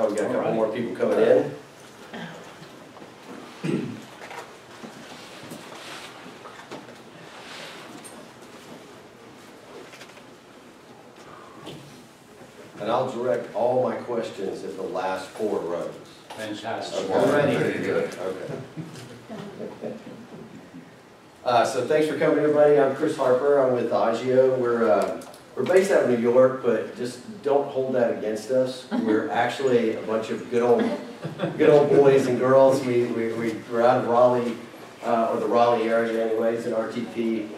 Oh, we got a couple more people coming in. And I'll direct all my questions at the last 4 rows. Fantastic. Okay. Already. Very good. Okay. So thanks for coming, everybody. I'm Chris Harper. I'm with Agio. We're based out of New York, but just don't hold that against us. We're actually a bunch of good old boys and girls. We're out of Raleigh, or the Raleigh area, anyways, in RTP.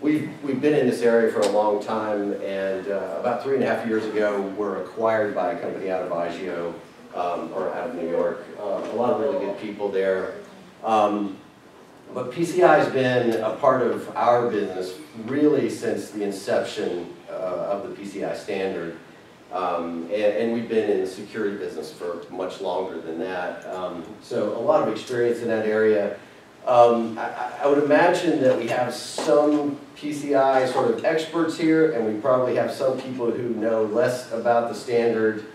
We've been in this area for a long time, and about 3.5 years ago, we're acquired by a company out of Agio, or out of New York. A lot of really good people there. But PCI has been a part of our business really since the inception of the PCI standard. And we've been in the security business for much longer than that. So a lot of experience in that area. I would imagine that we have some PCI sort of experts here, and we probably have some people who know less about the standard.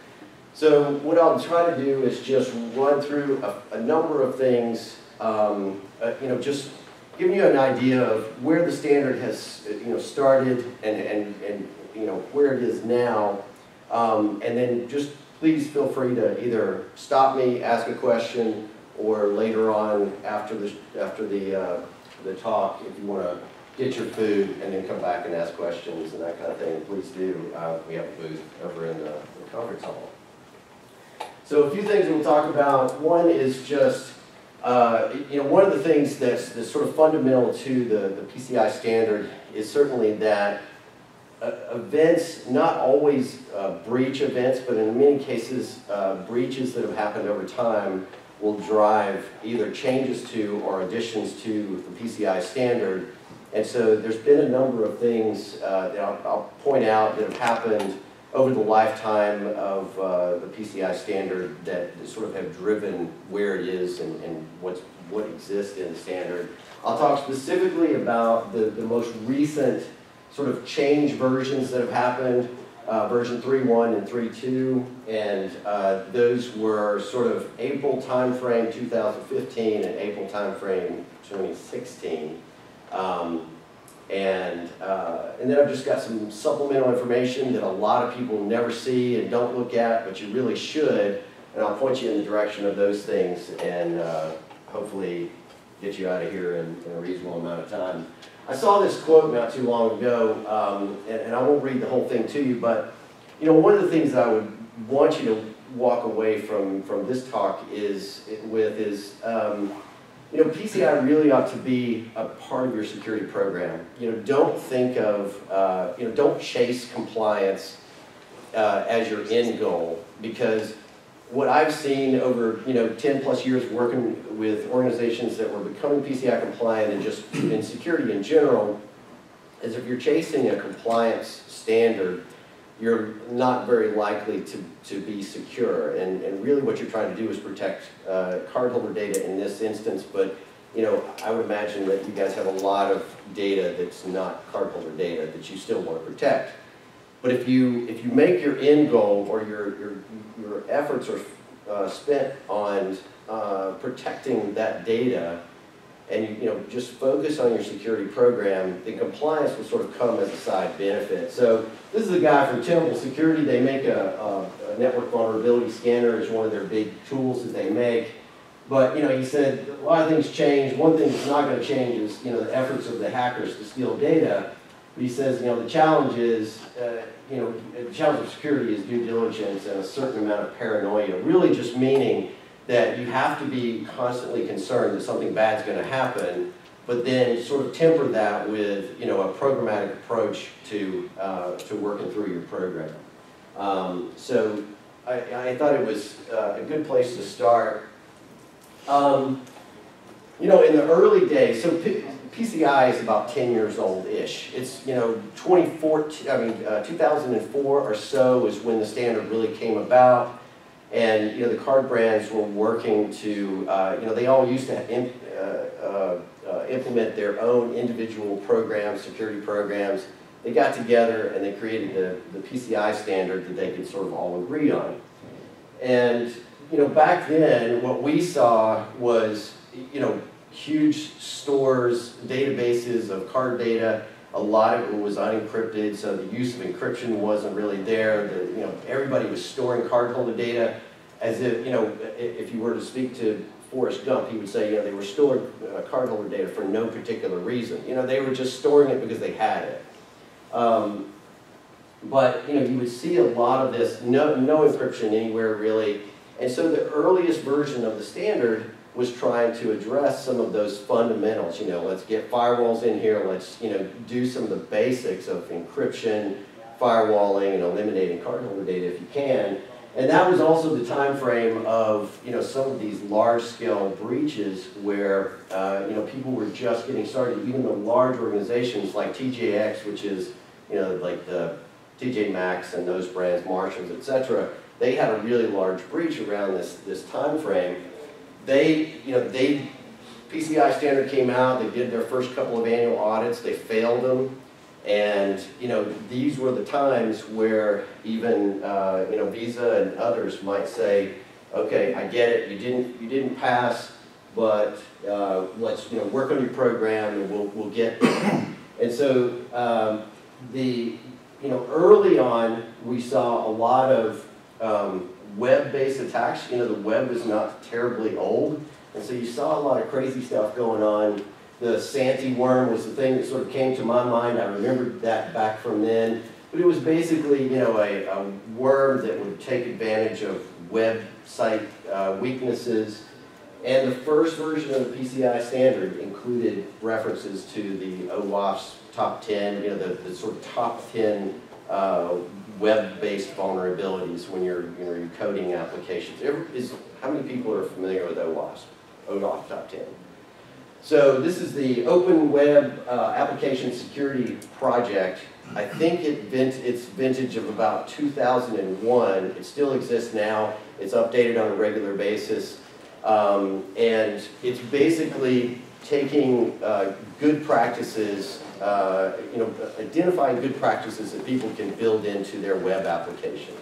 So what I'll try to do is just run through a number of things, just giving you an idea of where the standard has started and where it is now. And then just please feel free to either stop me, ask a question, or later on after the talk, if you want to get your food and then come back and ask questions and that kind of thing, please do. We have a booth over in the conference hall. So a few things we'll talk about. One is just, one of the things that's sort of fundamental to the PCI standard is certainly that events, not always breach events, but in many cases, breaches that have happened over time will drive either changes to or additions to the PCI standard. And so there's been a number of things that I'll point out that have happened over the lifetime of the PCI standard that sort of have driven where it is and what exists in the standard. I'll talk specifically about the most recent sort of change versions that have happened, version 3.1 and 3.2, and those were sort of April timeframe 2015 and April timeframe 2016. And then I've just got some supplemental information that a lot of people never see and don't look at, but you really should, and I'll point you in the direction of those things and hopefully get you out of here in a reasonable amount of time. I saw this quote not too long ago, and I won't read the whole thing to you, but one of the things that I would want you to walk away from this talk is PCI really ought to be a part of your security program. Don't think of, don't chase compliance as your end goal, because what I've seen over 10 plus years working with organizations that were becoming PCI compliant and just in security in general is if you're chasing a compliance standard, you're not very likely to be secure. And really what you're trying to do is protect cardholder data in this instance, but I would imagine that you guys have a lot of data that's not cardholder data that you still want to protect. But if you make your end goal or your efforts are spent on protecting that data, and you just focus on your security program, then compliance will sort of come as a side benefit. So this is a guy from Tenable Security. They make a network vulnerability scanner as one of their big tools that they make. But he said a lot of things change. One thing that's not going to change is the efforts of the hackers to steal data. But he says the challenge is the challenge of security is due diligence and a certain amount of paranoia. Really just meaning that you have to be constantly concerned that something bad's going to happen, but then sort of temper that with a programmatic approach to working through your program. So I thought it was a good place to start. In the early days, so PCI is about 10 years old-ish. It's 2004 or so is when the standard really came about. And the card brands were working to, they all used to implement their own individual programs, security programs. They got together and they created the PCI standard that they could sort of all agree on. And back then, what we saw was huge stores, databases of card data. A lot of it was unencrypted, so the use of encryption wasn't really there. Everybody was storing cardholder data as if if you were to speak to Forrest Gump, he would say they were storing cardholder data for no particular reason. They were just storing it because they had it. But you would see a lot of this, no encryption anywhere really. And so the earliest version of the standard was trying to address some of those fundamentals. Let's get firewalls in here, let's do some of the basics of encryption, firewalling, and eliminating cardholder data if you can. And that was also the time frame of some of these large-scale breaches where people were just getting started. Even the large organizations like TJX, which is like the TJ Maxx and those brands, Marshalls, etc. They had a really large breach around this time frame. PCI standard came out. They did their first couple of annual audits. They failed them. And these were the times where even Visa and others might say, okay, I get it, you didn't pass, but let's work on your program and we'll get there. And so early on we saw a lot of web-based attacks. The web is not terribly old, and so you saw a lot of crazy stuff going on. The Santee Worm was the thing that sort of came to my mind. I remembered that back from then. But it was basically, a worm that would take advantage of website weaknesses. And the first version of the PCI standard included references to the OWASP top 10, the sort of top 10 web-based vulnerabilities when you're coding applications. How many people are familiar with OWASP? OWASP top 10. So this is the Open Web Application Security Project. I think it's vintage of about 2001. It still exists now. It's updated on a regular basis. And it's basically taking good practices, identifying good practices that people can build into their web applications.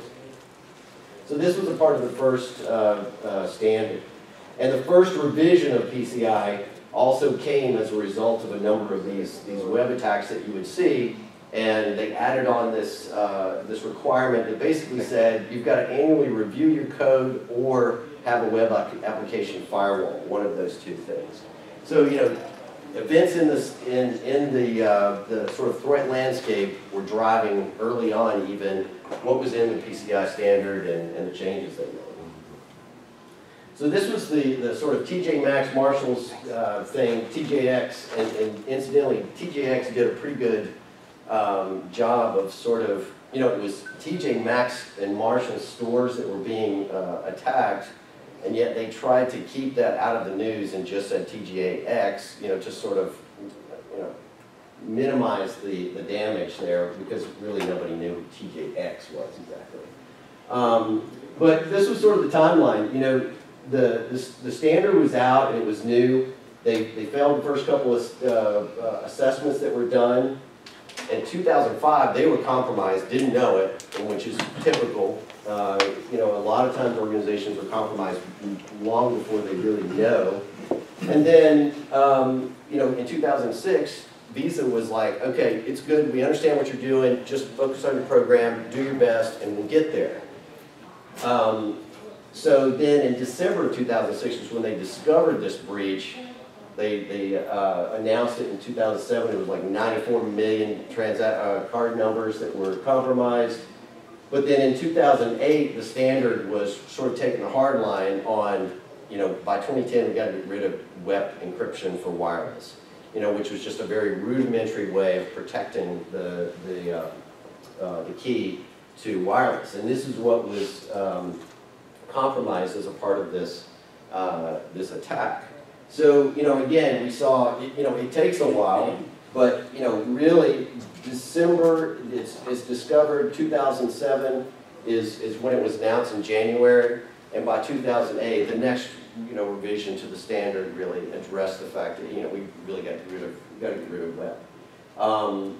So this was a part of the first standard. And the first revision of PCI also came as a result of a number of these web attacks that you would see, and they added on this requirement that basically said you've got to annually review your code or have a web application firewall, one of those two things. So events in the sort of threat landscape were driving early on even what was in the PCI standard and the changes they made. So this was the sort of TJ Maxx, Marshalls thing, TJX, and incidentally, TJX did a pretty good job of sort of, it was TJ Maxx and Marshalls stores that were being attacked, and yet they tried to keep that out of the news and just said TJX, just sort of, minimize the damage there because really nobody knew who TJX was exactly. But this was sort of the timeline, The standard was out and it was new. They failed the first couple of assessments that were done. In 2005, they were compromised, didn't know it, which is typical. A lot of times organizations were compromised long before they really know. And then, in 2006, Visa was like, okay, it's good, we understand what you're doing, just focus on your program, do your best, and we'll get there. So then in December of 2006 was when they discovered this breach. They announced it in 2007. It was like 94 million card numbers that were compromised. But then in 2008, the standard was sort of taking a hard line on, by 2010, we got to get rid of web encryption for wireless, which was just a very rudimentary way of protecting the key to wireless. And this is what was compromised as a part of this this attack. So again, we saw it takes a while, but really December it's discovered. 2007 is when it was announced in January, and by 2008 the next revision to the standard really addressed the fact that we really got to get rid of web.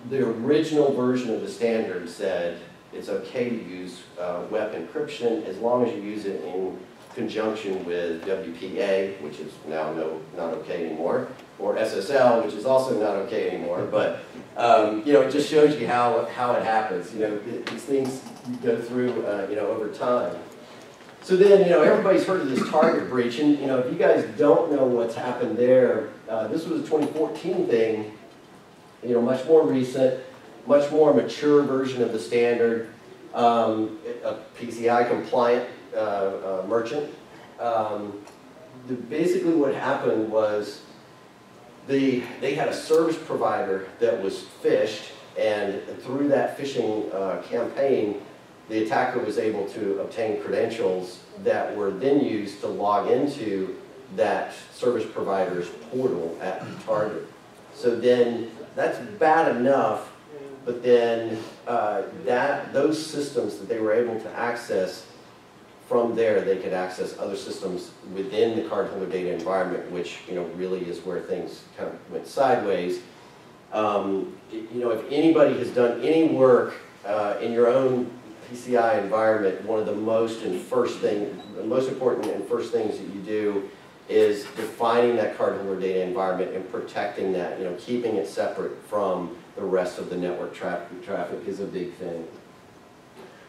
The original version of the standard said it's okay to use web encryption as long as you use it in conjunction with WPA, which is now not okay anymore, or SSL, which is also not okay anymore. But you know, it just shows you how it happens. You know, these things you go through over time. So then, you know, everybody's heard of this target breach, and you know, if you guys don't know what's happened there, this was a 2014 thing. You know, much more recent, much more mature version of the standard, a PCI compliant merchant. Basically what happened was they had a service provider that was phished, and through that phishing campaign, the attacker was able to obtain credentials that were then used to log into that service provider's portal at the target. So then that's bad enough, but then those systems that they were able to access, from there they could access other systems within the cardholder data environment, which you know really is where things kind of went sideways. You know, if anybody has done any work in your own PCI environment, one of the most important and first things that you do is defining that cardholder data environment and protecting that. You know, keeping it separate from the rest of the network traffic is a big thing.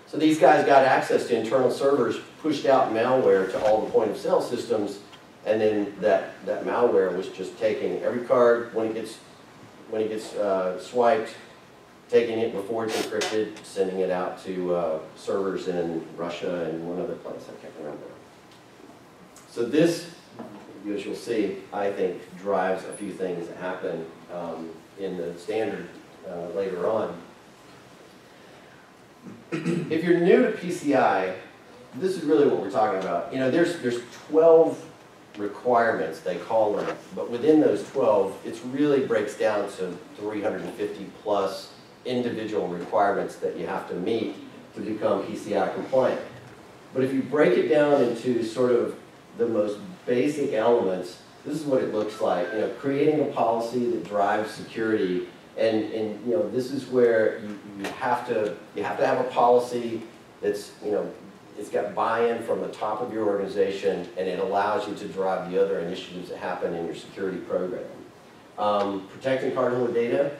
So these guys got access to internal servers, pushed out malware to all the point of sale systems, and then that malware was just taking every card when it gets swiped, taking it before it's encrypted, sending it out to servers in Russia and one other place, I can't remember. So this, as you'll see, I think drives a few things that happen in the standard later on. If you're new to PCI, this is really what we're talking about. You know, there's 12 requirements, they call them, but within those 12, it really breaks down to 350 plus individual requirements that you have to meet to become PCI compliant. But if you break it down into sort of the most basic elements, this is what it looks like. You know, creating a policy that drives security, and you know, this is where you have to have a policy that's, you know, it's got buy-in from the top of your organization, and it allows you to drive the other initiatives that happen in your security program. Protecting cardholder data.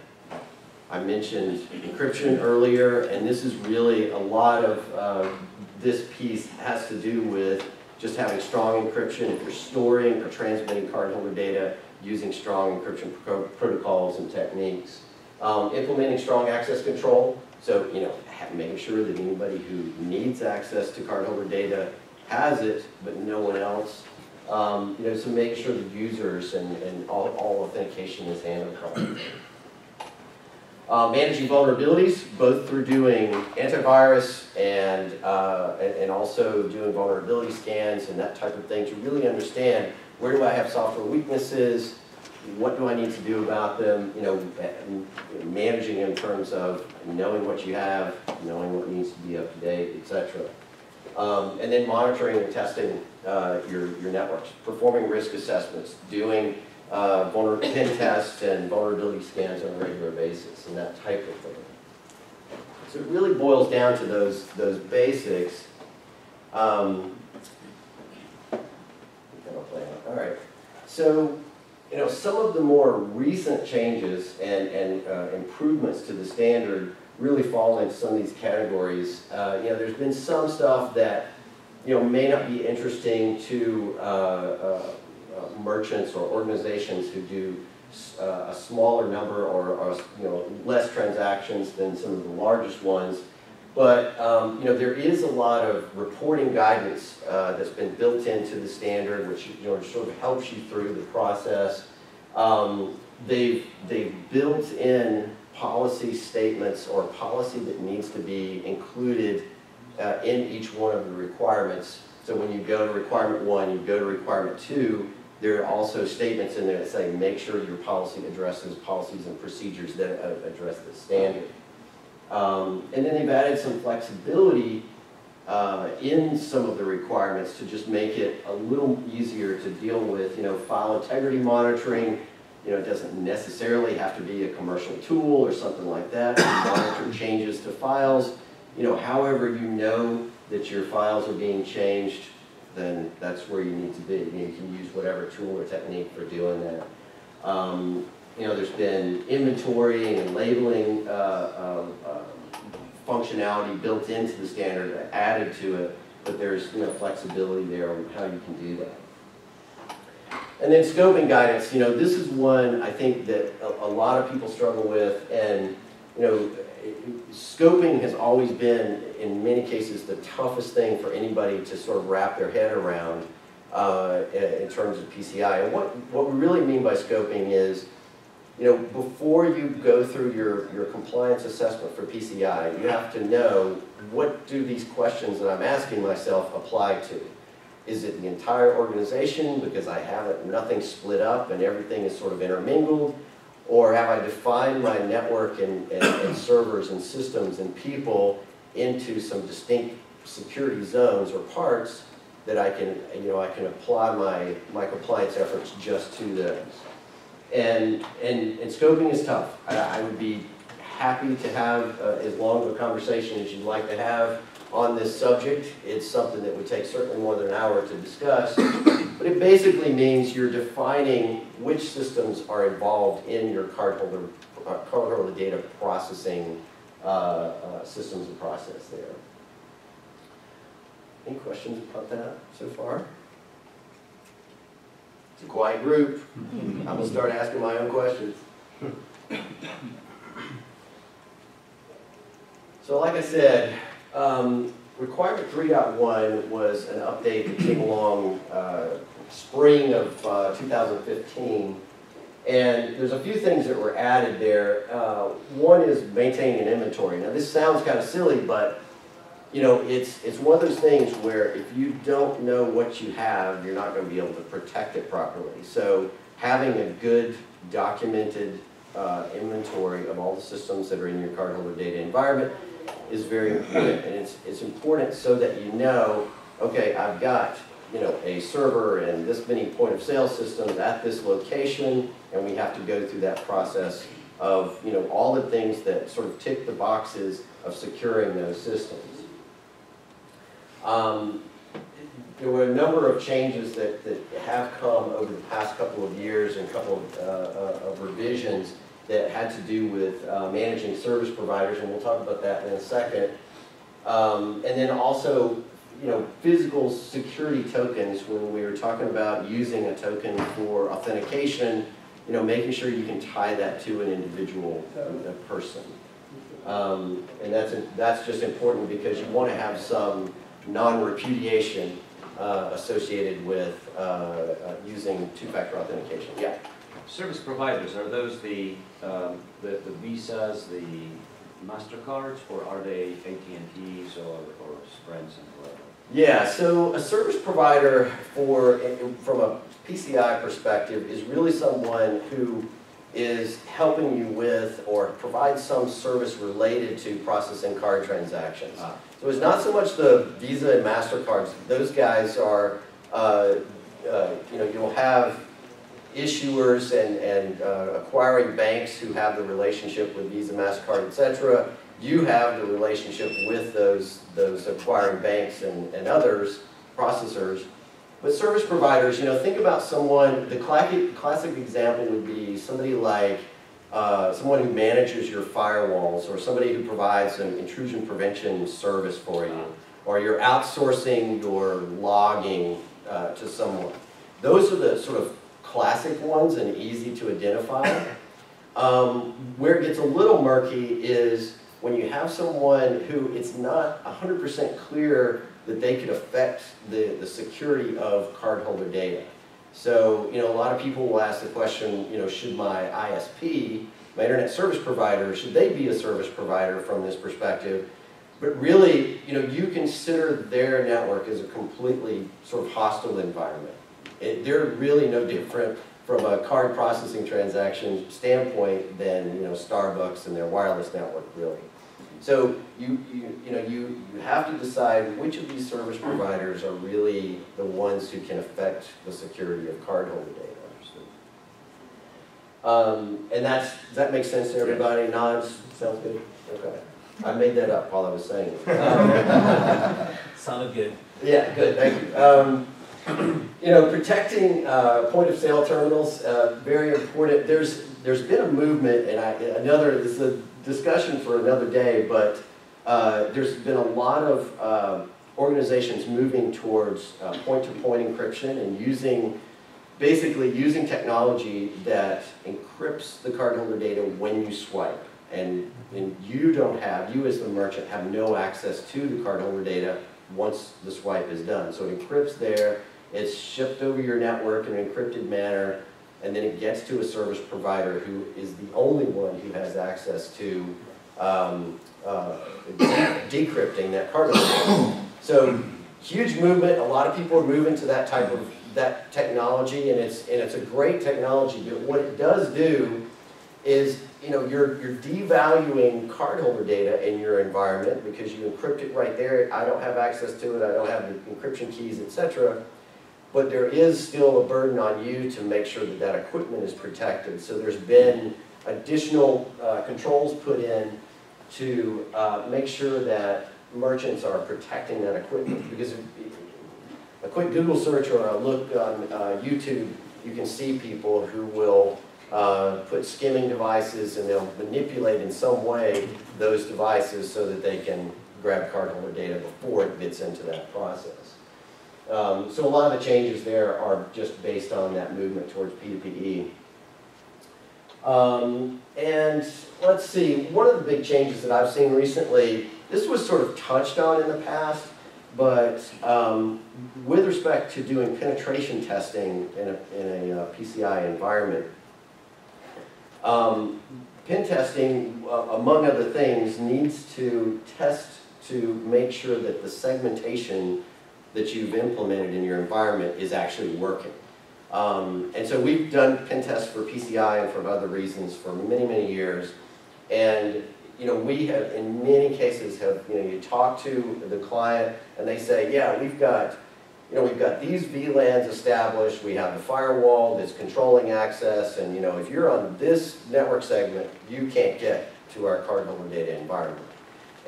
I mentioned encryption earlier, and this is really a lot of this piece has to do with just having strong encryption. If you're storing or transmitting cardholder data, using strong encryption protocols and techniques. Implementing strong access control. So, you know, making sure that anybody who needs access to cardholder data has it, but no one else. You know, so making sure the users and all authentication is handled properly. Managing vulnerabilities, both through doing antivirus and also doing vulnerability scans and that type of thing, to really understand where do I have software weaknesses, what do I need to do about them, you know, managing in terms of knowing what you have, knowing what needs to be up to date, etc. And then monitoring and testing your networks, performing risk assessments, doing pen tests and vulnerability scans on a regular basis, and that type of thing. So it really boils down to those basics. All right. So, you know, some of the more recent changes and improvements to the standard really fall into some of these categories. You know, there's been some stuff that, you know, may not be interesting to merchants or organizations who do a smaller number or you know, less transactions than some of the largest ones. But you know, there is a lot of reporting guidance that's been built into the standard, which, you know, sort of helps you through the process. They've built in policy statements or policy that needs to be included in each one of the requirements. So when you go to requirement 1, you go to requirement 2, there are also statements in there that say make sure your policy addresses policies and procedures that address the standard. And then they've added some flexibility in some of the requirements to just make it a little easier to deal with. You know, file integrity monitoring. You know, it doesn't necessarily have to be a commercial tool or something like that. You monitor changes to files. however you know that your files are being changed, then that's where you need to be. You can use whatever tool or technique for doing that. There's been inventorying and labeling functionality built into the standard, added to it, but there's flexibility there on how you can do that. And then scoping guidance, this is one I think that a lot of people struggle with, and scoping has always been, in many cases, the toughest thing for anybody to sort of wrap their head around in terms of PCI. And what we really mean by scoping is, before you go through your compliance assessment for PCI, you have to know, what do these questions that I'm asking myself apply to? Is it the entire organization because I have nothing split up and everything is sort of intermingled? Or have I defined my network and servers and systems and people into some distinct security zones or parts that I can apply my compliance efforts just to those? And scoping is tough. I would be happy to have as long of a conversation as you'd like to have on this subject. It's something that would take certainly more than an hour to discuss, but it basically means you're defining which systems are involved in your cardholder data processing systems and process there. Any questions about that so far? It's a quiet group. I'm going to start asking my own questions. So like I said, Requirement 3.1 was an update that came along spring of 2015. And there's a few things that were added there. One is maintaining an inventory. Now this sounds kind of silly, but it's one of those things where if you don't know what you have, you're not going to be able to protect it properly. So having a good documented inventory of all the systems that are in your cardholder data environment is very important. And it's important so that you know, okay, I've got a server and this many point of sale systems at this location, and we have to go through that process of all the things that sort of tick the boxes of securing those systems. There were a number of changes that have come over the past couple of years and a couple of revisions that had to do with managing service providers, and we'll talk about that in a second. And then also, physical security tokens, when we were talking about using a token for authentication, making sure you can tie that to an individual person. And that's just important because you want to have some non-repudiation associated with using two-factor authentication. Yeah. Service providers, are those the Visas, the MasterCards, or are they AT&Ts or Sprint's and whatever? Yeah, so a service provider from a PCI perspective is really someone who is helping you with or provides some service related to processing card transactions. So it's not so much the Visa and MasterCards. Those guys are, you'll have issuers and acquiring banks who have the relationship with Visa, MasterCard, etc. You have the relationship with those acquiring banks and others, processors. But service providers, think about someone, the classic example would be somebody like someone who manages your firewalls, or somebody who provides an intrusion prevention service for you, or you're outsourcing your logging to someone. Those are the sort of classic ones and easy to identify. Where it gets a little murky is when you have someone who it's not 100% clear that they could affect the security of cardholder data. So, a lot of people will ask the question, should my ISP, my internet service provider, should they be a service provider from this perspective? But really, you consider their network as a completely sort of hostile environment. They're really no different from a card processing transaction standpoint than Starbucks and their wireless network, really. So you have to decide which of these service providers are really the ones who can affect the security of cardholder data. And does that make sense to everybody? Nods? Sounds good? Okay. I made that up while I was saying it. Sounded good. Yeah, good, thank you. Protecting point of sale terminals, very important. There's been a movement, and this is a discussion for another day, but there's been a lot of organizations moving towards point-to-point encryption and basically using technology that encrypts the cardholder data when you swipe. And you as the merchant have no access to the cardholder data once the swipe is done. So it encrypts there, it's shipped over your network in an encrypted manner, and then it gets to a service provider who is the only one who has access to decrypting that cardholder data. So huge movement, a lot of people are moving to that technology, and it's a great technology, but what it does do is, you're devaluing cardholder data in your environment because you encrypt it right there. I don't have access to it, I don't have the encryption keys, etc. But there is still a burden on you to make sure that that equipment is protected. So there's been additional controls put in to make sure that merchants are protecting that equipment. Because a quick Google search or a look on YouTube, you can see people who will put skimming devices, and they'll manipulate in some way those devices so that they can grab cardholder data before it gets into that process. So a lot of the changes there are just based on that movement towards P2PE. And let's see, one of the big changes that I've seen recently, this was sort of touched on in the past, but with respect to doing penetration testing in a PCI environment, pen testing, among other things, needs to test to make sure that the segmentation that you've implemented in your environment is actually working. And so we've done pen tests for PCI and for other reasons for many, many years. And we have, in many cases, you talk to the client and they say, yeah, we've got these VLANs established, we have a firewall that's controlling access, and if you're on this network segment, you can't get to our cardholder data environment.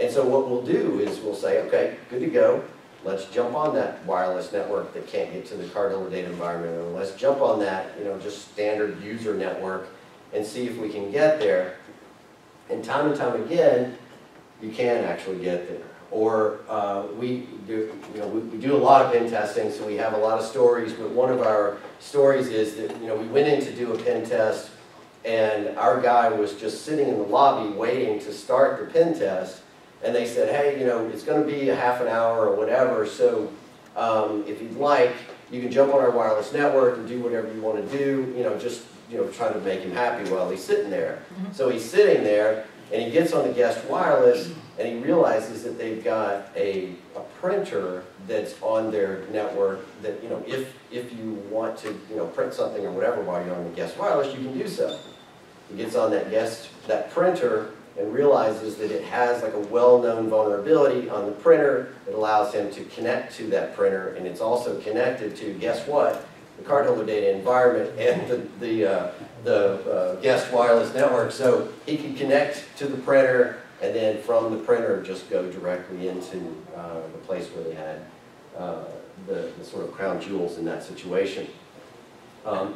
And so what we'll do is we'll say, okay, good to go. Let's jump on that wireless network that can't get to the cardholder data environment, and let's jump on that, just standard user network and see if we can get there. And time again, you can actually get there. Or we do a lot of pen testing, so we have a lot of stories, but one of our stories is that we went in to do a pen test, and our guy was just sitting in the lobby waiting to start the pen test, and they said, hey, it's going to be a half an hour or whatever, so if you'd like, you can jump on our wireless network and do whatever you want to do, just try to make him happy while he's sitting there. So he's sitting there, and he gets on the guest wireless, and he realizes that they've got a printer that's on their network that, if you want to, print something or whatever while you're on the guest wireless, you can do so. He gets on that printer and realizes that it has like a well-known vulnerability on the printer that allows him to connect to that printer, and it's also connected to, guess what? The cardholder data environment and the guest wireless network. So he can connect to the printer, and then from the printer just go directly into the place where they had the sort of crown jewels in that situation.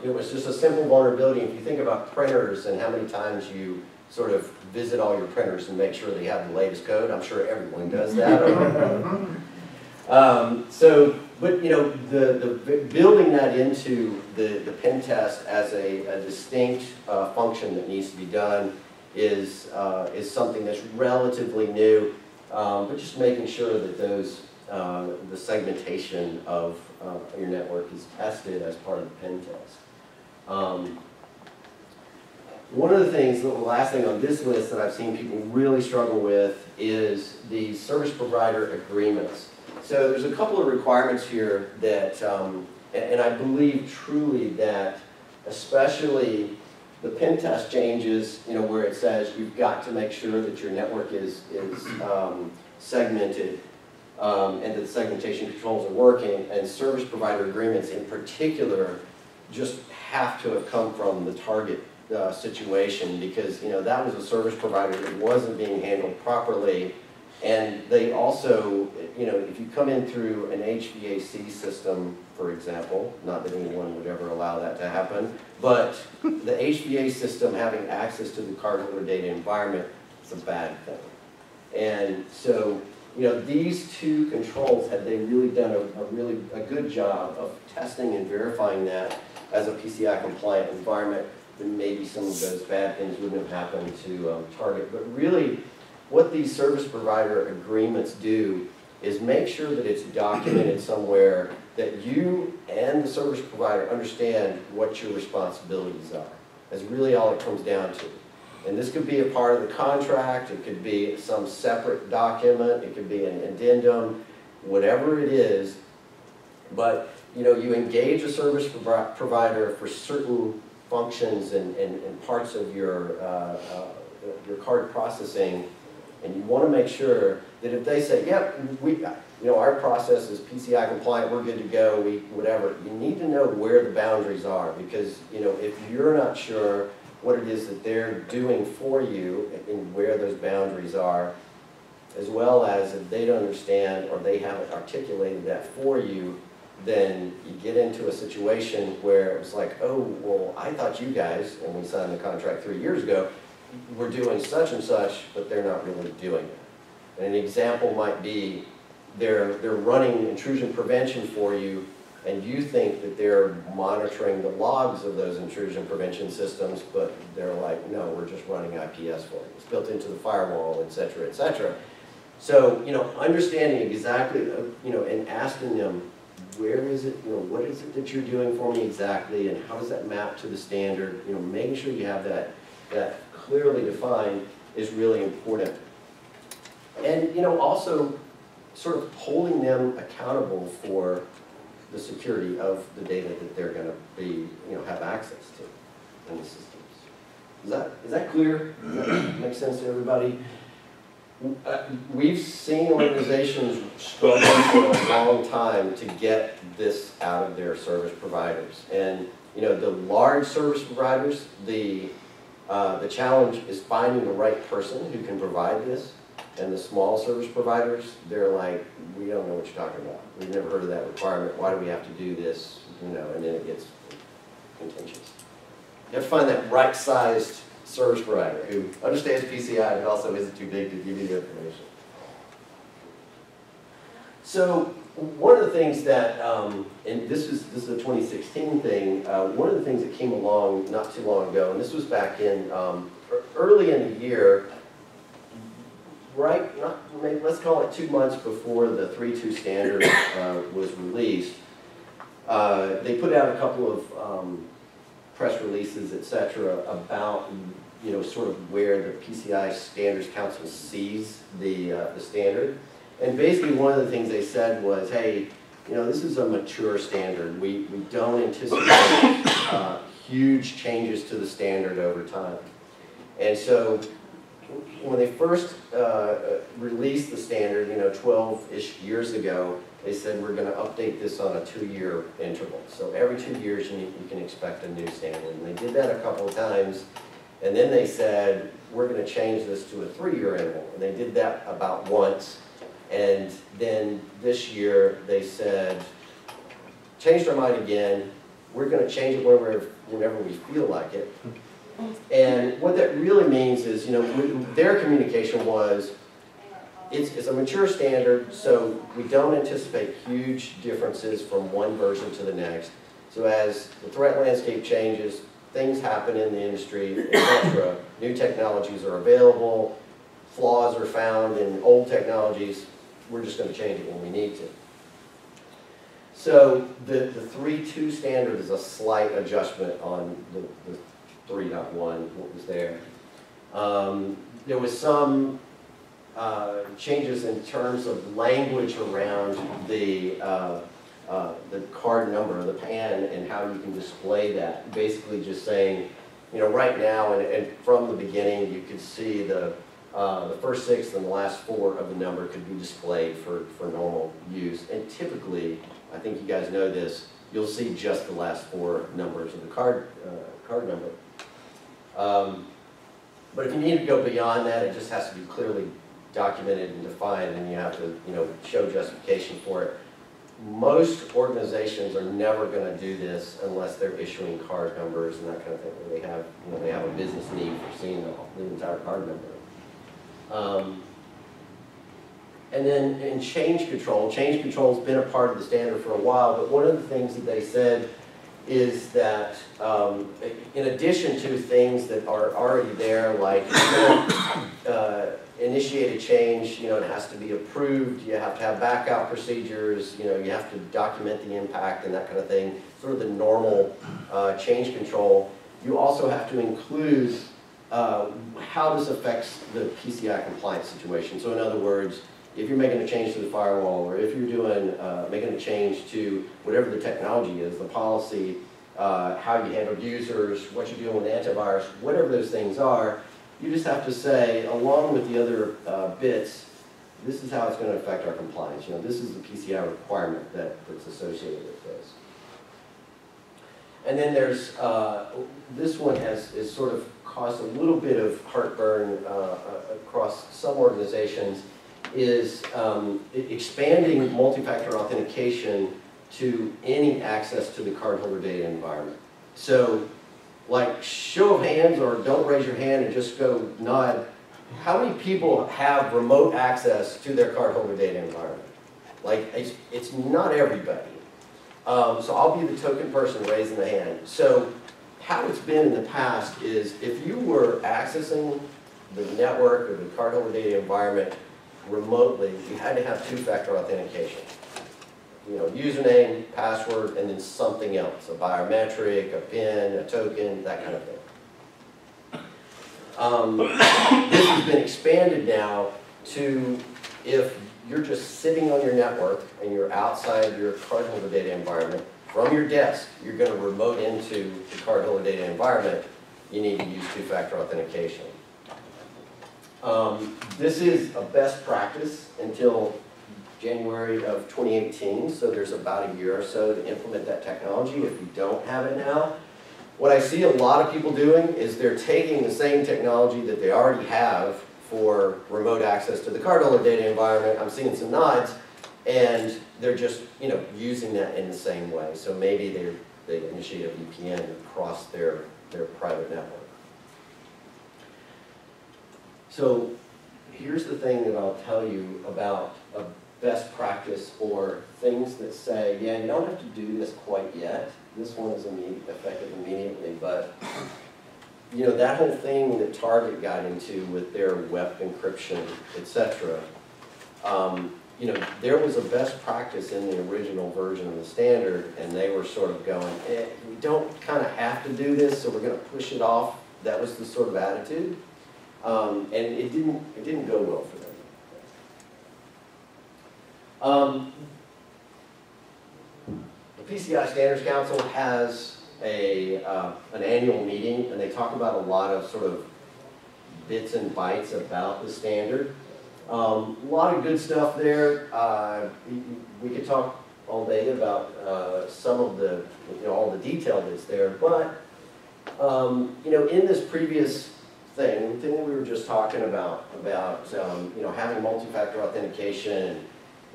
It was just a simple vulnerability. If you think about printers and how many times you sort of visit all your printers and make sure they have the latest code, I'm sure everyone does that. But the building that into the pen test as a distinct function that needs to be done is something that's relatively new, but just making sure that the segmentation of your network is tested as part of the pen test. One of the things, the last thing on this list that I've seen people really struggle with is the service provider agreements. So there's a couple of requirements here that, and I believe truly that especially the pen test changes, where it says you've got to make sure that your network is segmented and that the segmentation controls are working, and service provider agreements in particular just have to have come from the target situation because, that was a service provider that wasn't being handled properly. And they also, if you come in through an HVAC system, for example, not that anyone would ever allow that to happen, but the HVAC system having access to the Cardinal or data environment is a bad thing. And so, these two controls, had they really done a good job of testing and verifying that as a PCI compliant environment, then maybe some of those bad things wouldn't have happened to Target. But really, what these service provider agreements do is make sure that it's documented somewhere that you and the service provider understand what your responsibilities are. That's really all it comes down to. And this could be a part of the contract, it could be some separate document, it could be an addendum, whatever it is. But you engage a service provider for certain functions and parts of your card processing, and you want to make sure that if they say, yep, our process is PCI compliant, we're good to go, whatever, you need to know where the boundaries are, because if you're not sure what it is that they're doing for you and where those boundaries are, as well as if they don't understand or they haven't articulated that for you, then you get into a situation where it's like, oh, well, I thought you guys, and we signed the contract 3 years ago, were doing such and such, but they're not really doing it. And an example might be they're running intrusion prevention for you, and you think that they're monitoring the logs of those intrusion prevention systems, but they're like, no, we're just running IPS for you. It's built into the firewall, et cetera, et cetera. So, understanding exactly, and asking them, where is it, what is it that you're doing for me exactly, and how does that map to the standard? Making sure you have that clearly defined is really important. And, also sort of holding them accountable for the security of the data that they're going to be, have access to in the systems. Is that clear? Does that make sense to everybody? We've seen organizations struggle for a long time to get this out of their service providers. And, the large service providers, the challenge is finding the right person who can provide this. And the small service providers, they're like, we don't know what you're talking about. We've never heard of that requirement. Why do we have to do this? And then it gets contentious. You have to find that right-sized service provider who understands PCI but also isn't too big to give you the information. So one of the things that, and this is a 2016 thing, one of the things that came along not too long ago, and this was back in early in the year, maybe let's call it 2 months before the 3.2 standard was released, they put out a couple of press releases, etc., about sort of where the PCI Standards Council sees the standard. And basically one of the things they said was, hey, this is a mature standard. We don't anticipate huge changes to the standard over time. And so when they first released the standard, 12-ish years ago, they said we're going to update this on a 2-year interval. So every 2 years you can expect a new standard. And they did that a couple of times. And then they said, we're going to change this to a 3-year interval. And they did that about once. And then this year they said, changed our mind again. We're going to change it whenever we feel like it. And what that really means is, their communication was, it's a mature standard, so we don't anticipate huge differences from one version to the next. So as the threat landscape changes, things happen in the industry, etc. New technologies are available, flaws are found in old technologies. We're just going to change it when we need to. So the 3.2 standard is a slight adjustment on the 3.1, what was there. There was some changes in terms of language around the card number, the PAN, and how you can display that. Basically just saying, right now and from the beginning, you could see the first 6 and the last 4 of the number could be displayed for normal use. And typically, I think you guys know this, you'll see just the last 4 numbers of the card number. But if you need to go beyond that, it just has to be clearly documented and defined, and you have to, show justification for it. Most organizations are never going to do this unless they're issuing card numbers and that kind of thing, where they have a business need for seeing the entire card number. And then in change control's been a part of the standard for a while, but one of the things that they said is that in addition to things that are already there, like initiate a change, it has to be approved, you have to have backup procedures, you have to document the impact and that kind of thing, sort of the normal change control. You also have to include how this affects the PCI compliance situation. So in other words, if you're making a change to the firewall, or if you're doing making a change to whatever the technology is, the policy, how you handle users, what you're doing with antivirus, whatever those things are, you just have to say, along with the other bits, this is how it's going to affect our compliance. This is the PCI requirement that's associated with this. And then there's, this one is sort of caused a little bit of heartburn across some organizations, is expanding multi-factor authentication to any access to the cardholder data environment. So, like, show of hands, or don't raise your hand and just go nod, how many people have remote access to their cardholder data environment? Like, it's not everybody. So I'll be the token person raising the hand. So how it's been in the past is if you were accessing the network or the cardholder data environment remotely, you had to have two-factor authentication. Username, password, and then something else, a biometric, a PIN, a token, that kind of thing. This has been expanded now to if you're just sitting on your network and you're outside your cardholder data environment, from your desk, you're going to remote into the cardholder data environment, you need to use two-factor authentication. This is a best practice until January of 2018, so there's about a year or so to implement that technology if you don't have it now. What I see a lot of people doing is they're taking the same technology that they already have for remote access to the cardholder data environment. I'm seeing some nods, and they're just using that in the same way. So maybe they initiate a VPN across their private network. So here's the thing that I'll tell you about a best practice, or things that say, yeah, you don't have to do this quite yet. This one is effective immediately, but that whole thing that Target got into with their web encryption, etc. There was a best practice in the original version of the standard, and they were sort of going, we don't kind of have to do this, so we're going to push it off. That was the sort of attitude, and it didn't go well for them. The PCI Standards Council has an annual meeting, and they talk about a lot of sort of bits and bytes about the standard. A lot of good stuff there. We could talk all day about some of the, all the detail that's there, but in this previous thing that we were just talking about having multi-factor authentication.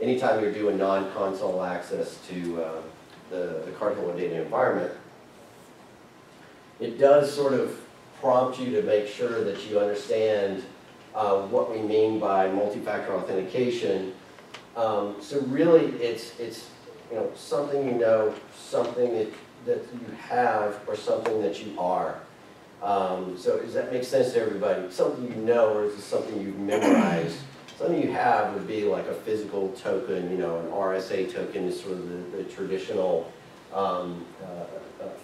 Anytime you're doing non-console access to the cardholder data environment, it does sort of prompt you to make sure that you understand what we mean by multi-factor authentication. So really, it's something something that you have, or something that you are. So does that make sense to everybody? Something you know, or is it something you've memorized? Something you have would be like a physical token, an RSA token is sort of the traditional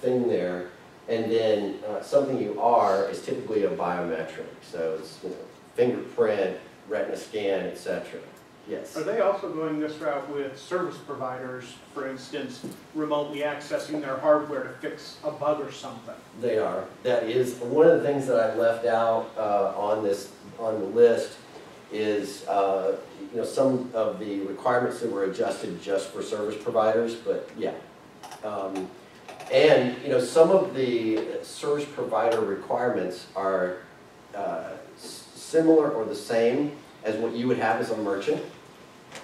thing there. And then something you are is typically a biometric. So it's fingerprint, retina scan, etc. Yes? Are they also going this route with service providers, for instance, remotely accessing their hardware to fix a bug or something? They are. That is one of the things that I left out on the list. Is some of the requirements that were adjusted just for service providers, but yeah. And some of the service provider requirements are similar or the same as what you would have as a merchant,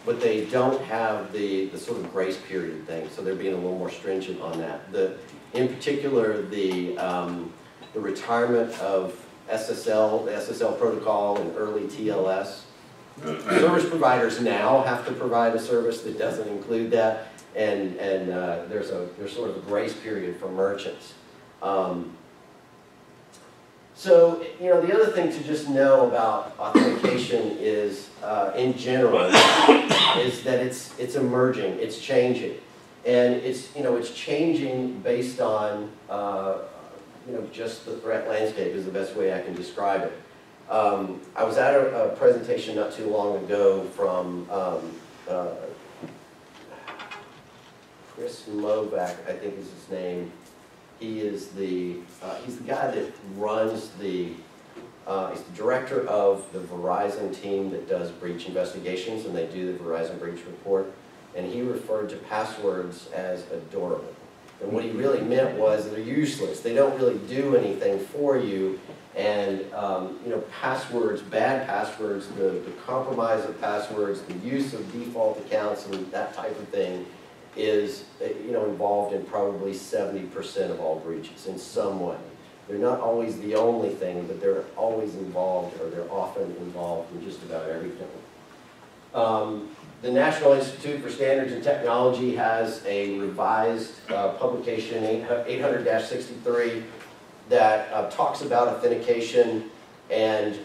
but they don't have the sort of grace period thing, so they're being a little more stringent on that. In particular, the retirement of SSL, the SSL protocol, and early TLS. Service providers now have to provide a service that doesn't include that, and there's sort of a grace period for merchants. So, the other thing to just know about authentication is, in general, is that it's emerging, it's changing. And it's changing based on, just the threat landscape is the best way I can describe it. I was at a presentation not too long ago from Chris Movac, I think is his name. He is he's the guy that runs he's the director of the Verizon team that does breach investigations, and they do the Verizon breach report. And he referred to passwords as adorable. And what he really meant was they're useless. They don't really do anything for you. And passwords, bad passwords, the compromise of passwords, the use of default accounts, and that type of thing is involved in probably 70% of all breaches in some way. They're not always the only thing, but they're always involved, or they're often involved in just about everything. The National Institute for Standards and Technology has a revised publication, 800-63, that talks about authentication, and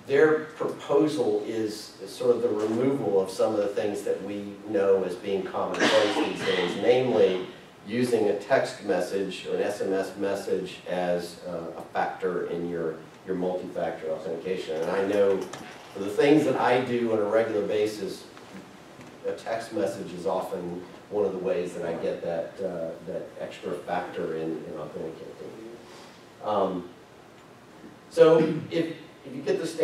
their proposal is sort of the removal of some of the things that we know as being commonplace these days, namely using a text message or an SMS message as a factor in your multi-factor authentication. And I know for the things that I do on a regular basis, a text message is often one of the ways that I get that extra factor in authenticating. So if you get this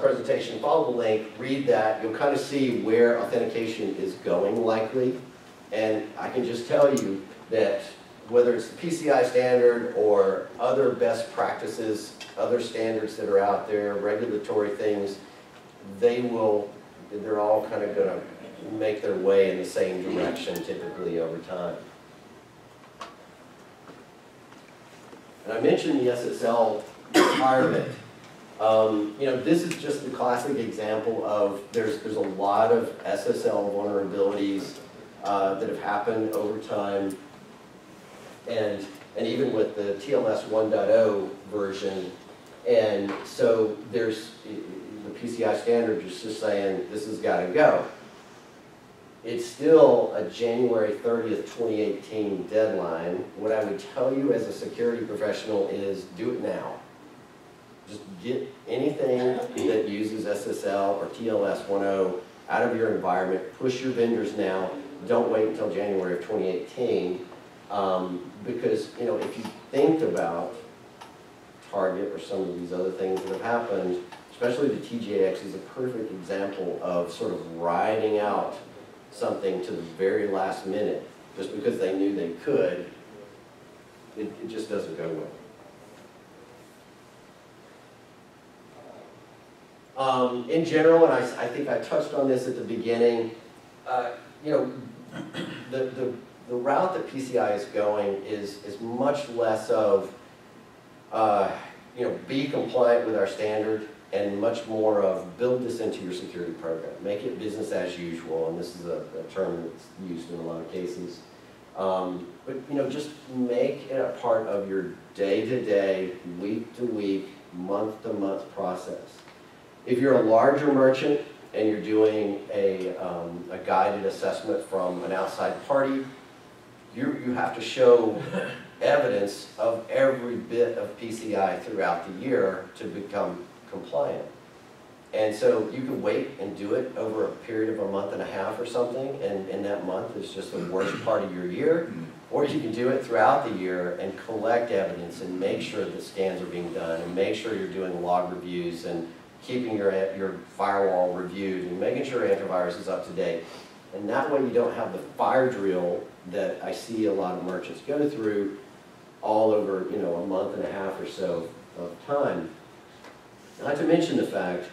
presentation, follow the link, read that, you'll kind of see where authentication is going likely. And I can just tell you that whether it's the PCI standard or other best practices, other standards that are out there, regulatory things, they're all kind of going to make their way in the same direction typically over time. And I mentioned the SSL requirement. This is just a classic example of there's a lot of SSL vulnerabilities that have happened over time, and even with the TLS 1.0 version. And so there's the PCI standard just saying this has got to go. It's still a January 30th, 2018 deadline. What I would tell you as a security professional is do it now. Just get anything that uses SSL or TLS 1.0 out of your environment. Push your vendors now. Don't wait until January of 2018. Because if you think about Target or some of these other things that have happened, especially the TJX is a perfect example of sort of riding out something to the very last minute just because they knew they could. It just doesn't go well. In general, and I think I touched on this at the beginning, the route that PCI is going is much less of be compliant with our standard, and much more of build this into your security program. Make it business as usual, and this is a term that's used in a lot of cases. But just make it a part of your day-to-day, week-to-week, month-to-month process. If you're a larger merchant and you're doing a guided assessment from an outside party, you have to show evidence of every bit of PCI throughout the year to become compliant. And so you can wait and do it over a period of a month and a half or something, and that month is just the worst part of your year. Or you can do it throughout the year and collect evidence and make sure that scans are being done, and make sure you're doing log reviews and keeping your firewall reviewed and making sure antivirus is up to date. And that way you don't have the fire drill that I see a lot of merchants go through all over, you know, a month and a half or so of time. Not to mention the fact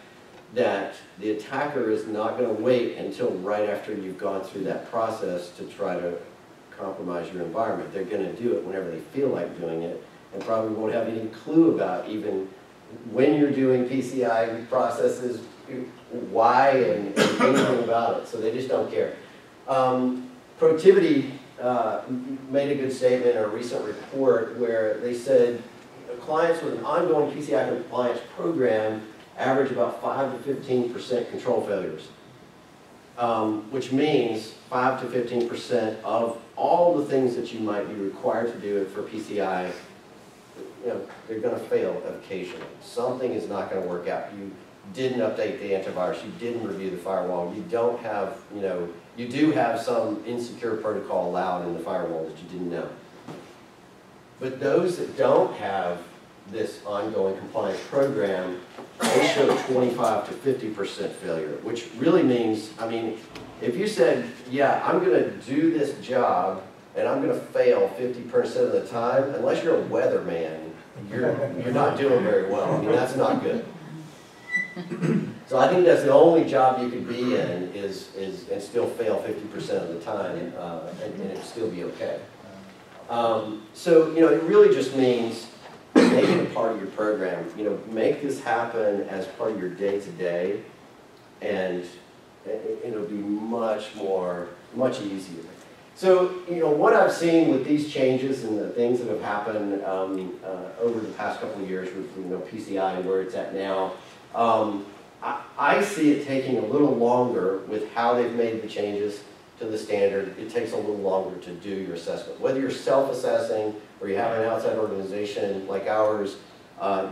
that the attacker is not going to wait until right after you've gone through that process to try to compromise your environment. They're going to do it whenever they feel like doing it, and probably won't have any clue about even when you're doing PCI processes, why, and anything about it. So they just don't care. Protiviti made a good statement in a recent report where they said clients with an ongoing PCI compliance program average about 5 to 15% control failures, which means 5 to 15% of all the things that you might be required to do for PCI, you know, they're going to fail occasionally. Something is not going to work out. You didn't update the antivirus. You didn't review the firewall. You don't have, you know, you do have some insecure protocol allowed in the firewall that you didn't know. But those that don't have this ongoing compliance program, they show 25 to 50% failure, which really means, I mean, if you said, yeah, I'm going to do this job and I'm going to fail 50% of the time, unless you're a weatherman, you're not doing very well. I mean, that's not good. So I think that's the only job you could be in and still fail 50% of the time, and it'd still be okay. So, you know, it really just means make it a part of your program. You know, make this happen as part of your day-to-day, and it'll be much easier. So, you know, what I've seen with these changes and the things that have happened over the past couple of years with, you know, PCI and where it's at now, I see it taking a little longer with how they've made the changes to the standard. It takes a little longer to do your assessment. Whether you're self-assessing or you have an outside organization like ours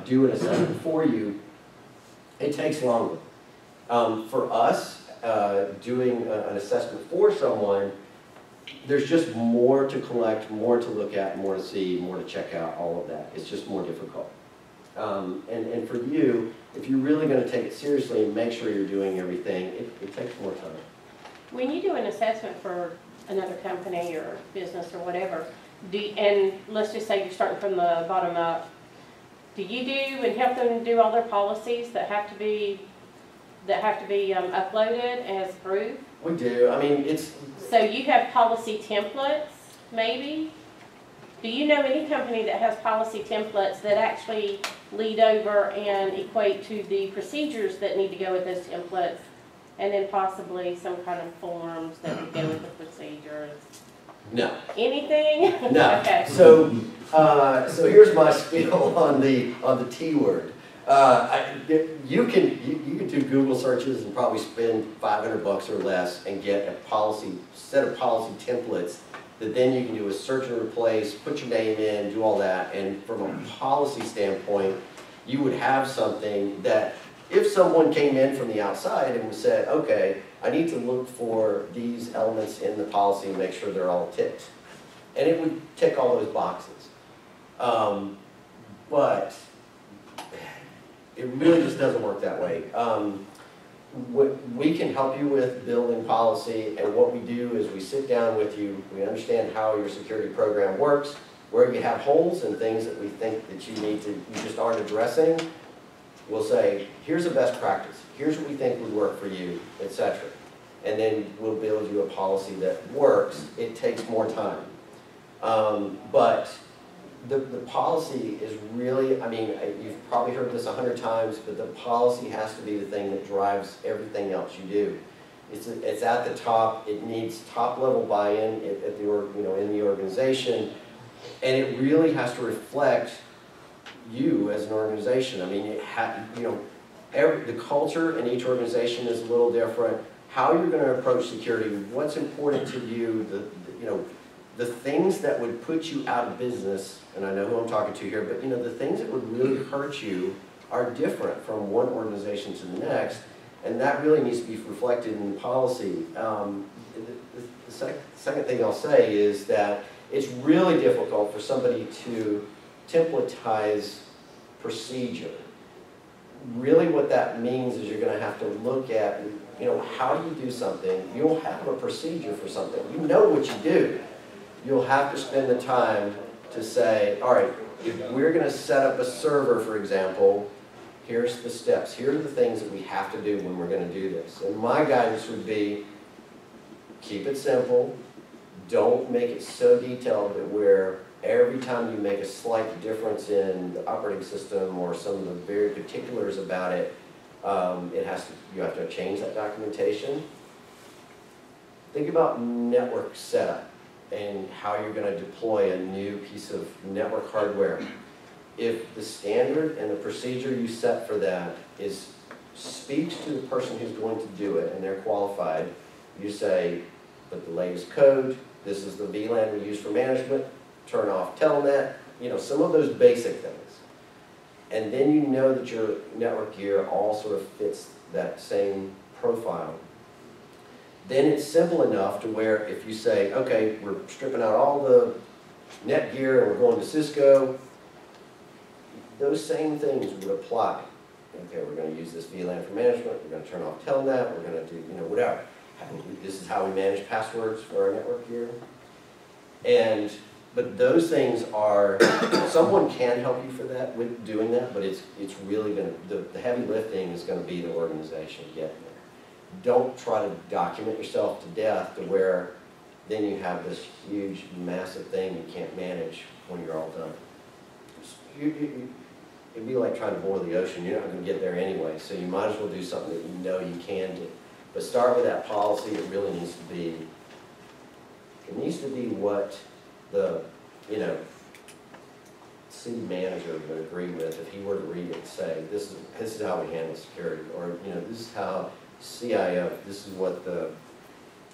do an assessment for you, it takes longer. For us, doing an assessment for someone, there's just more to collect, more to look at, more to see, more to check out, all of that. It's just more difficult. And for you, if you're really going to take it seriously and make sure you're doing everything, it takes more time. When you do an assessment for another company or business or whatever, and let's just say you're starting from the bottom up, do you do and help them do all their policies that have to be uploaded as proof? We do. I mean, it's... So you have policy templates, maybe? Do you know any company that has policy templates that actually lead over and equate to the procedures that need to go with those templates, and then possibly some kind of forms that would go with the procedures? No. Anything? No. Okay. So here's my spiel on the T word. You can do Google searches and probably spend $500 or less and get a set of policy templates that then you can do a search and replace, put your name in, do all that, and from a policy standpoint, you would have something that if someone came in from the outside and said, okay, I need to look for these elements in the policy and make sure they're all ticked, and it would tick all those boxes. But it really just doesn't work that way. We can help you with building policy, and what we do is we sit down with you, we understand how your security program works, where you have holes and things that we think that you just aren't addressing. We'll say, here's a best practice, here's what we think would work for you, etc. And then we'll build you a policy that works. It takes more time. But the policy is really, I mean, you've probably heard this 100 times, but the policy has to be the thing that drives everything else you do. It's at the top. It needs top-level buy-in in the organization, and it really has to reflect you as an organization. I mean, the culture in each organization is a little different. How you're going to approach security, what's important to you, the things that would put you out of business, and I know who I'm talking to here, but the things that would really hurt you are different from one organization to the next, and that really needs to be reflected in the policy. The second thing I'll say is that it's really difficult for somebody to templatize procedure. Really what that means is you're going to have to look at, how do you do something? You'll have a procedure for something. You know what you do. you'll have to spend the time to say, all right, if we're going to set up a server, for example, here's the steps. Here are the things that we have to do when we're going to do this. And my guidance would be, keep it simple. Don't make it so detailed that where every time you make a slight difference in the operating system or some of the very particulars about it, you have to change that documentation. Think about network setup and how you're going to deploy a new piece of network hardware. If the standard and the procedure you set for that speaks to the person who's going to do it and they're qualified, you say, put the latest code, this is the VLAN we use for management, turn off telnet, some of those basic things. And then you know that your network gear all sort of fits that same profile. Then it's simple enough to where if you say, okay, we're stripping out all the net gear and we're going to Cisco, those same things would apply. Okay, we're going to use this VLAN for management, we're going to turn off telnet, we're going to do, whatever. This is how we manage passwords for our network gear. But those things are, someone can help you for that, with doing that, but it's really going to, the heavy lifting is going to be the organization getting there. Don't try to document yourself to death to where then you have this huge, massive thing you can't manage when you're all done. It'd be like trying to boil the ocean. You're not going to get there anyway, so you might as well do something that you know you can do. But start with that policy. It really needs to be, what the, city manager would agree with if he were to read it and say, this is how we handle security, or, this is how CIO, this is what the,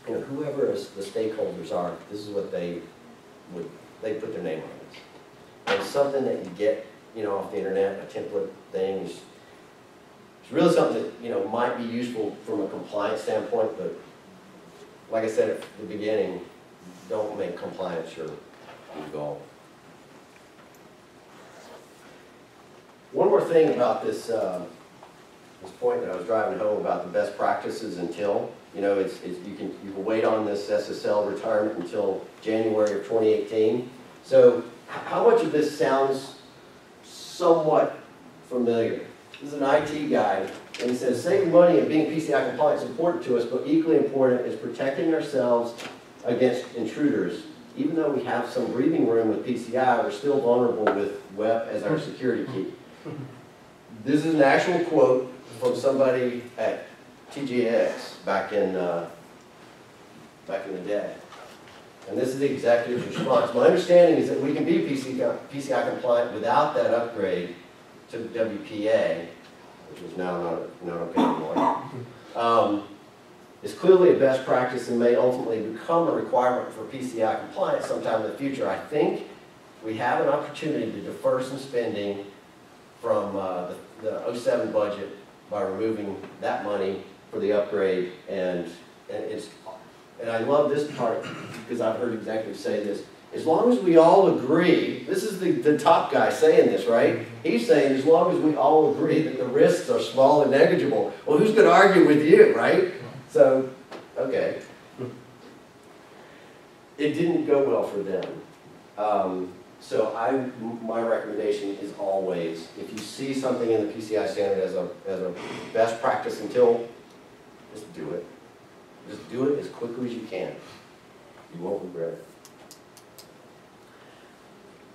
whoever the stakeholders are, this is what they put their name on this. And something that you get, off the internet, a template thing, it's really something that, might be useful from a compliance standpoint, but like I said at the beginning, don't make compliance your goal. One more thing about this point that I was driving home about the best practices until, you can wait on this SSL retirement until January of 2018. So how much of this sounds somewhat familiar? This is an IT guy, and he says, saving money and being PCI compliant is important to us, but equally important is protecting ourselves against intruders. Even though we have some breathing room with PCI, we're still vulnerable with WEP as our security key. This is an actual quote from somebody at TGX back in the day. And this is the executive's response. My understanding is that we can be PCI compliant without that upgrade to the WPA, which is now not okay anymore. Is clearly a best practice and may ultimately become a requirement for PCI compliance sometime in the future. I think we have an opportunity to defer some spending from the 07 budget by removing that money for the upgrade, and I love this part because I've heard executives say this. As long as we all agree, this is the top guy saying this, right? He's saying as long as we all agree that the risks are small and negligible. Well, who's going to argue with you, right? So, okay. It didn't go well for them. So my recommendation is always, if you see something in the PCI standard as a best practice until, just do it. Just do it as quickly as you can. You won't regret it.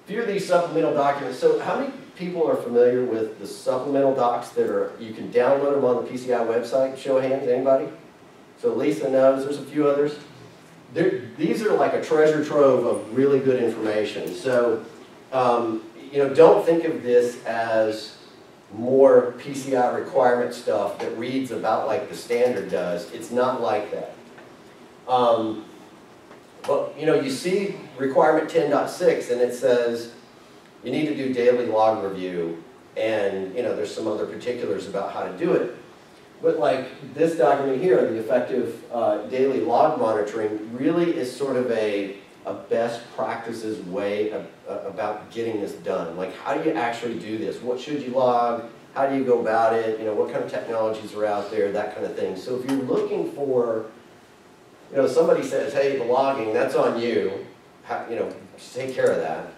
A few of these supplemental documents. So how many people are familiar with the supplemental docs that you can download them on the PCI website? Show of hands, anybody? So Lisa knows, there's a few others. These are like a treasure trove of really good information. So, don't think of this as more PCI requirement stuff that reads about like the standard does. It's not like that. But, you see requirement 10.6 and it says you need to do daily log review, and, there's some other particulars about how to do it. But like this document here, the effective daily log monitoring really is sort of a best practices way about getting this done. Like, how do you actually do this? What should you log? How do you go about it? What kind of technologies are out there? That kind of thing. So if you're looking for, somebody says, hey, the logging, that's on you. take care of that.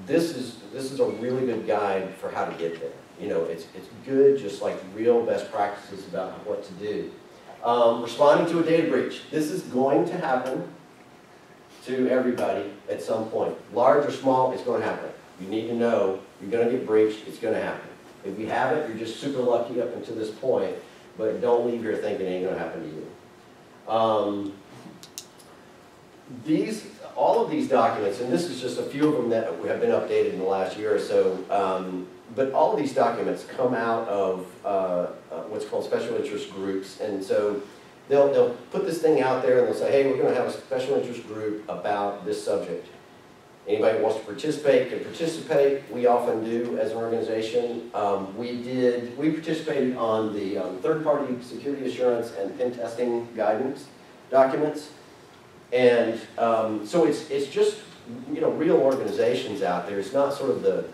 This is a really good guide for how to get there. It's good, just like real best practices about what to do. Responding to a data breach. This is going to happen to everybody at some point. Large or small, it's going to happen. You need to know you're going to get breached, it's going to happen. If you haven't, you're just super lucky up until this point, but don't leave here thinking it ain't going to happen to you. All of these documents, and this is just a few of them that have been updated in the last year or so, but all of these documents come out of what's called special interest groups, and so they'll put this thing out there and they'll say, hey, we're going to have a special interest group about this subject. Anybody who wants to participate can participate. We often do as an organization. We participated on the third-party security assurance and pen testing guidance documents. And so it's just, real organizations out there. It's not sort of the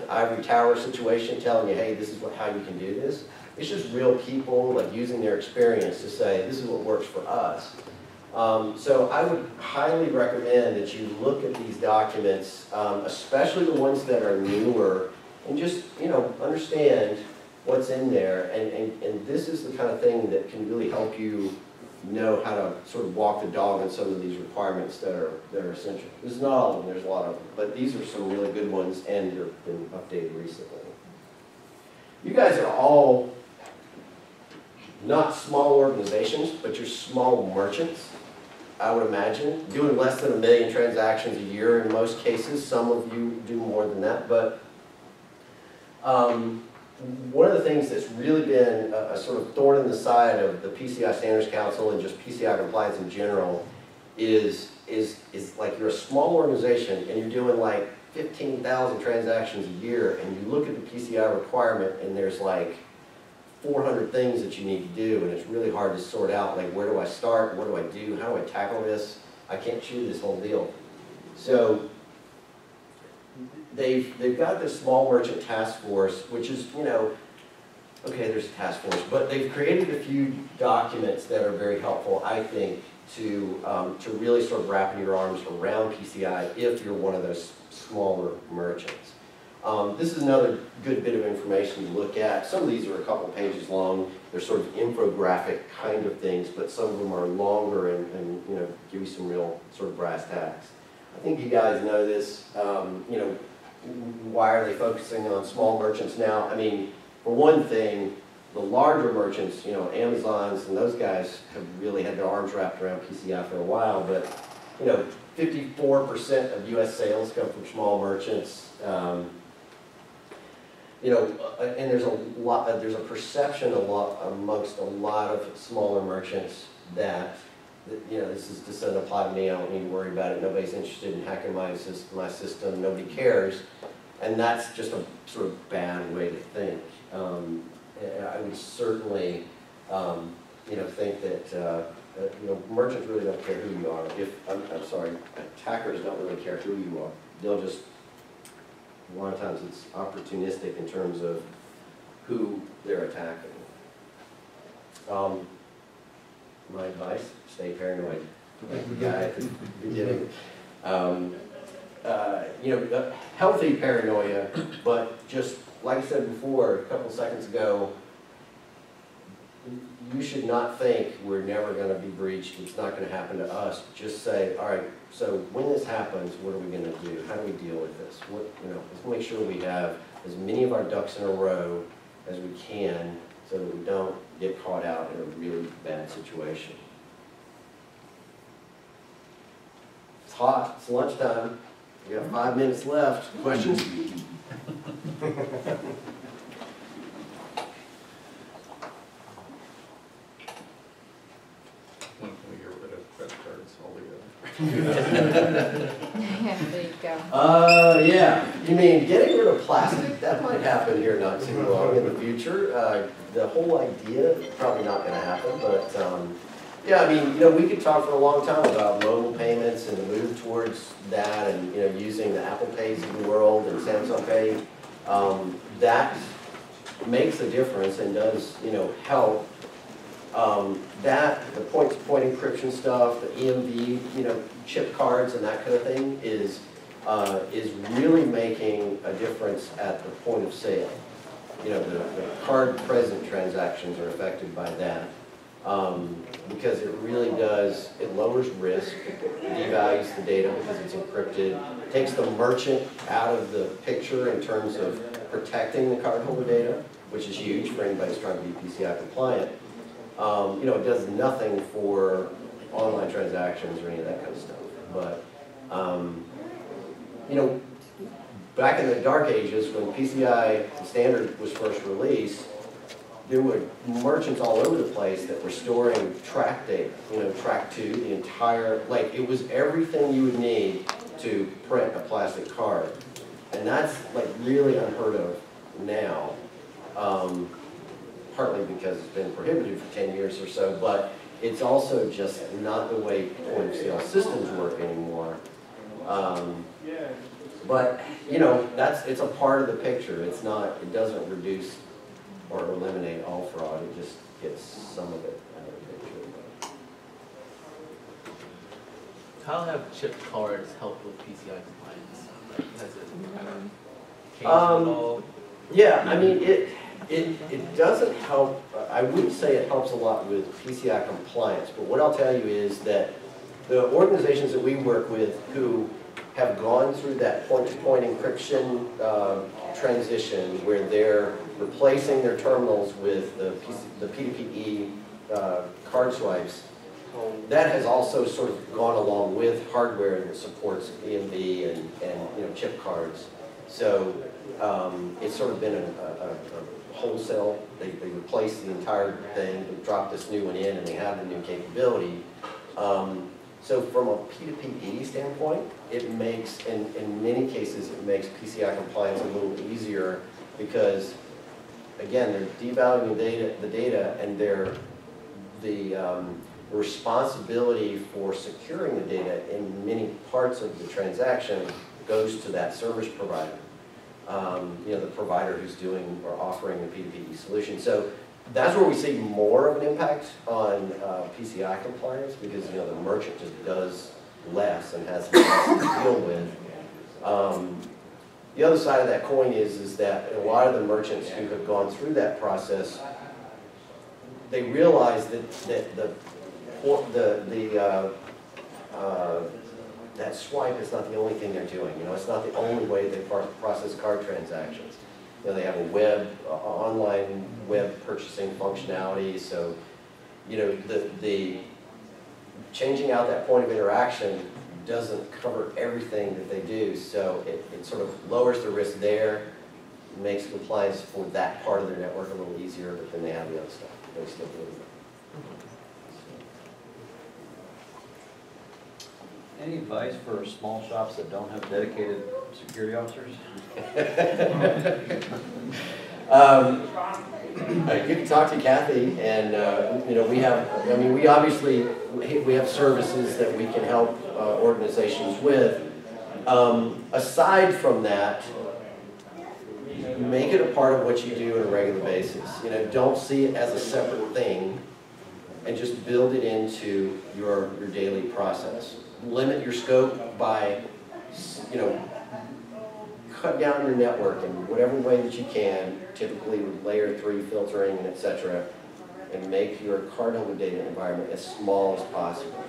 ivory tower situation telling you, hey, this is how you can do this. It's just real people like using their experience to say, this is what works for us. So I would highly recommend that you look at these documents, especially the ones that are newer, and just, understand what's in there. And this is the kind of thing that can really help you know how to sort of walk the dog on some of these requirements that are essential. This is not all of them, there's a lot of them, but these are some really good ones, and they've been updated recently. You guys are all not small organizations, but you're small merchants, I would imagine, doing less than 1 million transactions a year in most cases. Some of you do more than that, but one of the things that's really been a sort of thorn in the side of the PCI Standards Council and just PCI compliance in general is like you're a small organization and you're doing like 15,000 transactions a year, and you look at the PCI requirement and there's like 400 things that you need to do, and it's really hard to sort out, like, where do I start, what do I do, how do I tackle this? I can't chew this whole deal. So they've got this small merchant task force, which is, okay, there's a task force, but they've created a few documents that are very helpful, I think, to really sort of wrap your arms around PCI if you're one of those smaller merchants. This is another good bit of information to look at. Some of these are a couple pages long. They're sort of infographic kind of things, but some of them are longer and give you some real sort of brass tacks. I think you guys know this. Why are they focusing on small merchants now? I mean, for one thing, the larger merchants, Amazons and those guys have really had their arms wrapped around PCI for a while, but 54% of U.S. sales come from small merchants. And there's a perception amongst a lot of smaller merchants that this doesn't apply to me, I don't need to worry about it, nobody's interested in hacking my system, nobody cares. And that's just a sort of bad way to think. I would certainly think that merchants really don't care who you are. I'm sorry, attackers don't really care who you are. They'll just, a lot of times it's opportunistic in terms of who they're attacking. My advice, stay paranoid. Like the guy at the beginning. Healthy paranoia, but just like I said before, a couple seconds ago, you should not think we're never going to be breached, it's not going to happen to us. Just say, all right, so when this happens, what are we going to do? How do we deal with this? Let's make sure we have as many of our ducks in a row as we can so that we don't get caught out in a really bad situation. It's hot, it's lunchtime. We got 5 minutes left. Questions? When can we get rid of credit cards altogether? There you go. Yeah. You mean getting rid of plastic? That might happen here not too long in the future. The whole idea, probably not going to happen, but yeah, I mean, we could talk for a long time about mobile payments and the move towards that, and using the Apple Pays of the world and Samsung Pay. That makes a difference and does help the point-to-point encryption stuff, the EMV, chip cards and that kind of thing is really making a difference at the point of sale. The card-present transactions are affected by that. Because it really does, it lowers risk, devalues the data because it's encrypted, takes the merchant out of the picture in terms of protecting the cardholder data, which is huge for anybody who's trying to be PCI compliant. It does nothing for online transactions or any of that kind of stuff. But, back in the dark ages when PCI standard was first released, there were merchants all over the place that were storing track data, track to the entire, it was everything you would need to print a plastic card. And that's really unheard of now, partly because it's been prohibited for 10 years or so, but it's also just not the way point of sale systems work anymore. But, it's a part of the picture. It doesn't reduce or eliminate all fraud, it just gets some of it out of the picture. How have chip cards helped with PCI compliance? Has it changed at all? Yeah, it doesn't help. I wouldn't say it helps a lot with PCI compliance, but what I'll tell you is that the organizations that we work with who have gone through that point-to-point encryption transition where they're replacing their terminals with the P2PE card swipes, that has also sort of gone along with hardware that supports EMV and chip cards. So it's sort of been a wholesale. They replace the entire thing, they drop this new one in, and they have the new capability. So from a P2PE standpoint, it makes, in many cases, it makes PCI compliance a little easier because, again, they're devaluing the data, and the responsibility for securing the data in many parts of the transaction goes to that service provider. The provider who's doing or offering the P2PE solution. So that's where we see more of an impact on PCI compliance because the merchant just does less and has less to deal with. The other side of that coin is that a lot of the merchants who have gone through that process, they realize that that swipe is not the only thing they're doing. It's not the only way they process card transactions. They have a online web purchasing functionality. So, the changing out that point of interaction doesn't cover everything that they do. So it sort of lowers the risk there, makes compliance for that part of their network a little easier, but then they have the other stuff they still do. Any advice for small shops that don't have dedicated security officers? You can talk to Kathy, and we have services that we can help organizations with. Aside from that, make it a part of what you do on a regular basis. Don't see it as a separate thing, and just build it into your daily process. Limit your scope by, cut down your network in whatever way that you can, typically with layer 3 filtering and etc., and make your cardholder data environment as small as possible.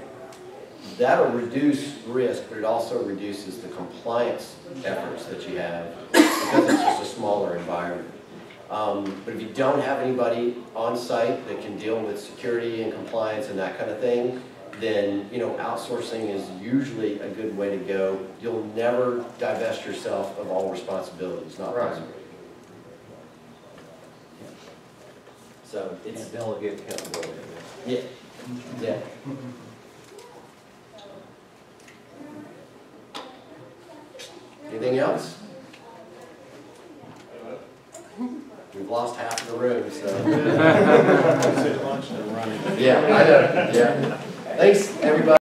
That'll reduce risk, but it also reduces the compliance efforts that you have because it's just a smaller environment. But if you don't have anybody on site that can deal with security and compliance and that kind of thing, then outsourcing is usually a good way to go. You'll never divest yourself of all responsibilities, not possible. So it's delegate accountability. Yeah. Yeah. Anything else? We've lost half of the room, so. Yeah, I know. Yeah. Thanks, everybody.